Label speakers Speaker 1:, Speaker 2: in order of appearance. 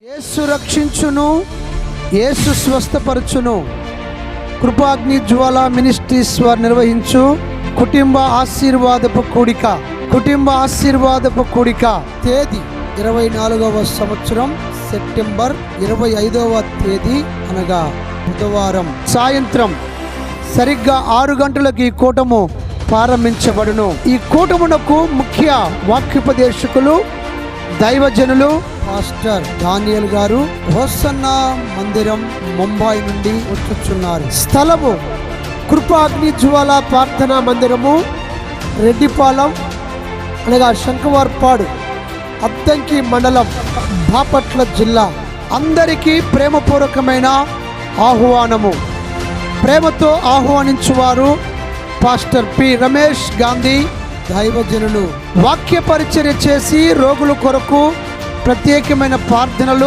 Speaker 1: యేసు రక్షించును, యేసు స్వస్థపరచును. కృపాగ్ని జ్వాల మినిస్ట్రీస్ వారు నిర్వహించు కుటుంబ ఆశీర్వాదపు కూడిక తేదీ 24వ సంవత్సరం సెప్టెంబర్ 25వ తేదీ అనగా బుధవారం సాయంత్రం సరిగ్గా 6 గంటలకు ఈ కూటము ప్రారంభించబడును. ఈ కూటమునకు ముఖ్య వాక్యోపదేశకులు దైవజనులు పాస్టర్ డానియల్ గారు హోసన్నా మందిరం ముంబై నుండి వచ్చుచున్నారు. స్థలము కృపాగ్ని జ్వాల ప్రార్థనా మందిరము, రెడ్డిపాలెం అనగా శంకవార్పాడు, అద్దంకి మండలం, బాపట్ల జిల్లా. అందరికీ ప్రేమపూర్వకమైన ఆహ్వానము. ప్రేమతో ఆహ్వానించువారు పాస్టర్ పి రమేష్ గాంధీ. దైవజనులు వాక్య పరిచర్య చేసి రోగుల కొరకు ప్రత్యేకమైన ప్రార్థనలు